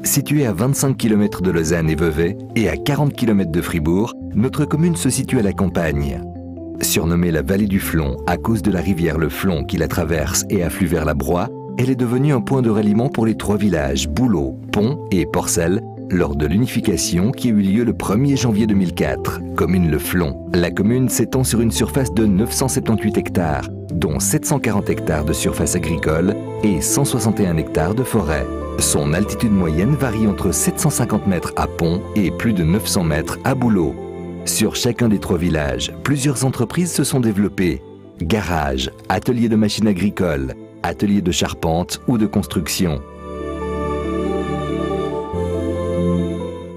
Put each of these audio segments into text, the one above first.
Située à 25 km de Lausanne et Vevey et à 40 km de Fribourg, notre commune se situe à la campagne. Surnommée la vallée du Flon à cause de la rivière le Flon qui la traverse et afflue vers la Broye, elle est devenue un point de ralliement pour les 3 villages Boulot, Pont et Porcel lors de l'unification qui eut lieu le 1er janvier 2004, commune le Flon. La commune s'étend sur une surface de 978 hectares, dont 740 hectares de surface agricole et 161 hectares de forêt. Son altitude moyenne varie entre 750 mètres à Pont et plus de 900 mètres à Boulot. Sur chacun des 3 villages, plusieurs entreprises se sont développées. Garages, ateliers de machines agricoles, ateliers de charpente ou de construction.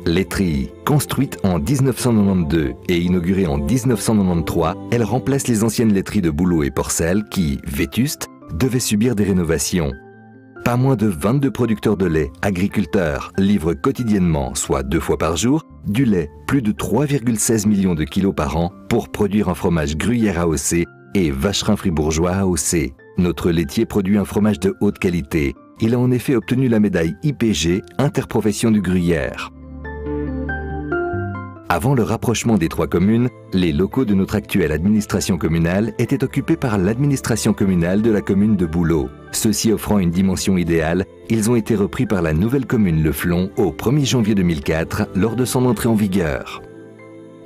Laiterie, construite en 1992 et inaugurée en 1993, elle remplace les anciennes laiteries de Boulot et Porcel qui, vétustes, devaient subir des rénovations. Pas moins de 22 producteurs de lait, agriculteurs, livrent quotidiennement, soit 2 fois par jour, du lait, plus de 3,16 millions de kilos par an, pour produire un fromage gruyère AOC et vacherin fribourgeois AOC. Notre laitier produit un fromage de haute qualité. Il a en effet obtenu la médaille IPG, Interprofession du Gruyère. Avant le rapprochement des 3 communes, les locaux de notre actuelle administration communale étaient occupés par l'administration communale de la commune de Boulot. Ceux-ci offrant une dimension idéale, ils ont été repris par la nouvelle commune Le Flon au 1er janvier 2004 lors de son entrée en vigueur.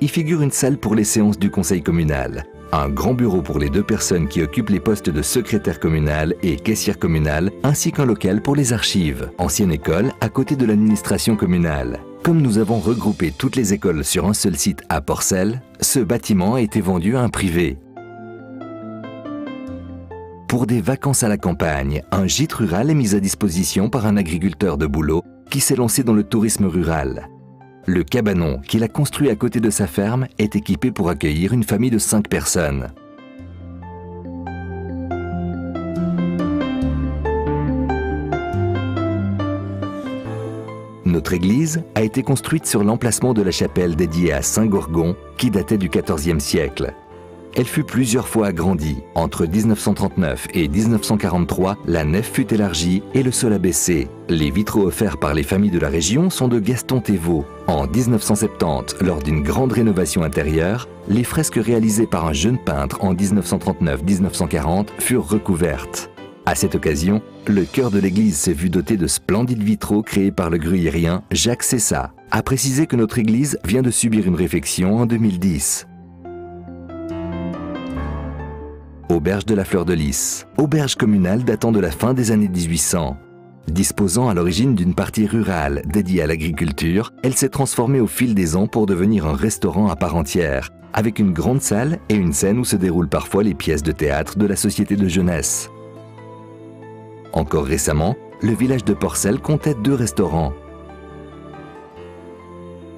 Y figure une salle pour les séances du conseil communal, un grand bureau pour les 2 personnes qui occupent les postes de secrétaire communal et caissière communale, ainsi qu'un local pour les archives, ancienne école à côté de l'administration communale. Comme nous avons regroupé toutes les écoles sur un seul site à Porcel, ce bâtiment a été vendu à un privé. Pour des vacances à la campagne, un gîte rural est mis à disposition par un agriculteur de Boulot qui s'est lancé dans le tourisme rural. Le cabanon qu'il a construit à côté de sa ferme est équipé pour accueillir une famille de 5 personnes. Notre église a été construite sur l'emplacement de la chapelle dédiée à Saint-Gorgon qui datait du XIVe siècle. Elle fut plusieurs fois agrandie. Entre 1939 et 1943, la nef fut élargie et le sol abaissé. Les vitraux offerts par les familles de la région sont de Gaston Thévaux. En 1970, lors d'une grande rénovation intérieure, les fresques réalisées par un jeune peintre en 1939-1940 furent recouvertes. À cette occasion, le chœur de l'église s'est vu doté de splendides vitraux créés par le gruyérien Jacques Cessa. A préciser que notre église vient de subir une réfection en 2010. Auberge de la Fleur de Lys, auberge communale datant de la fin des années 1800. Disposant à l'origine d'une partie rurale dédiée à l'agriculture, elle s'est transformée au fil des ans pour devenir un restaurant à part entière, avec une grande salle et une scène où se déroulent parfois les pièces de théâtre de la société de jeunesse. Encore récemment, le village de Porcel comptait 2 restaurants.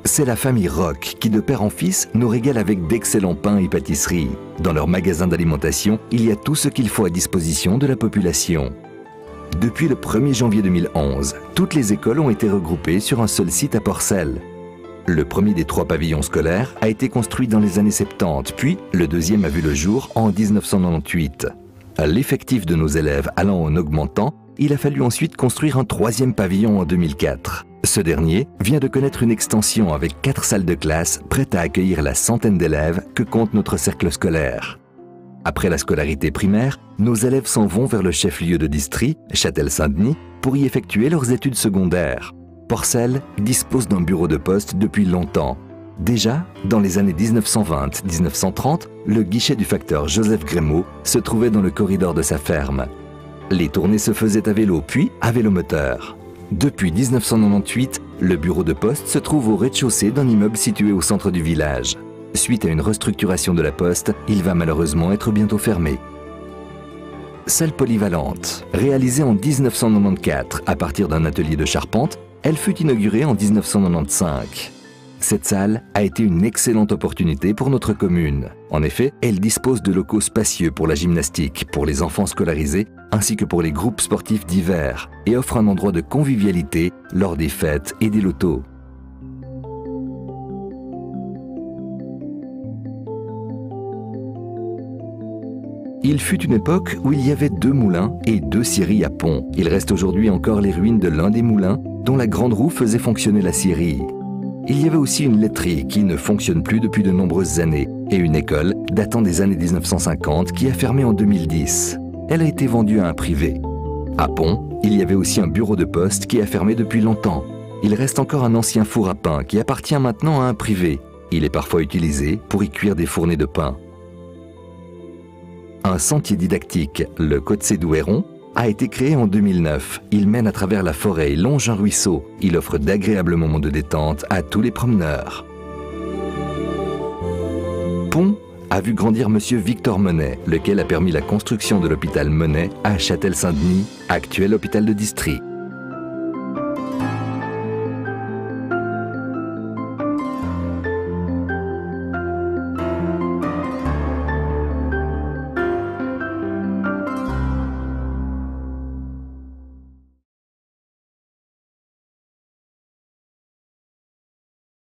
C'est la famille Roch qui, de père en fils, nous régale avec d'excellents pains et pâtisseries. Dans leur magasin d'alimentation, il y a tout ce qu'il faut à disposition de la population. Depuis le 1er janvier 2011, toutes les écoles ont été regroupées sur un seul site à Porcel. Le premier des 3 pavillons scolaires a été construit dans les années 70, puis le deuxième a vu le jour en 1998. À l'effectif de nos élèves allant en augmentant, il a fallu ensuite construire un 3e pavillon en 2004. Ce dernier vient de connaître une extension avec 4 salles de classe prêtes à accueillir la centaine d'élèves que compte notre cercle scolaire. Après la scolarité primaire, nos élèves s'en vont vers le chef-lieu de district, Châtel-Saint-Denis, pour y effectuer leurs études secondaires. Porcel dispose d'un bureau de poste depuis longtemps. Déjà, dans les années 1920-1930, le guichet du facteur Joseph Grémaud se trouvait dans le corridor de sa ferme. Les tournées se faisaient à vélo, puis à vélomoteur. Depuis 1998, le bureau de poste se trouve au rez-de-chaussée d'un immeuble situé au centre du village. Suite à une restructuration de la poste, il va malheureusement être bientôt fermé. Salle polyvalente. Réalisée en 1994 à partir d'un atelier de charpente, elle fut inaugurée en 1995. Cette salle a été une excellente opportunité pour notre commune. En effet, elle dispose de locaux spacieux pour la gymnastique, pour les enfants scolarisés, ainsi que pour les groupes sportifs divers, et offre un endroit de convivialité lors des fêtes et des lotos. Il fut une époque où il y avait 2 moulins et 2 scieries à Pont. Il reste aujourd'hui encore les ruines de l'un des moulins, dont la grande roue faisait fonctionner la scierie. Il y avait aussi une laiterie qui ne fonctionne plus depuis de nombreuses années et une école datant des années 1950 qui a fermé en 2010. Elle a été vendue à un privé. À Pont, il y avait aussi un bureau de poste qui a fermé depuis longtemps. Il reste encore un ancien four à pain qui appartient maintenant à un privé. Il est parfois utilisé pour y cuire des fournées de pain. Un sentier didactique, le Côte-Sédouéron, a été créé en 2009. Il mène à travers la forêt et longe un ruisseau. Il offre d'agréables moments de détente à tous les promeneurs. Pont a vu grandir Monsieur Victor Monet, lequel a permis la construction de l'hôpital Monet à Châtel-Saint-Denis, actuel hôpital de district.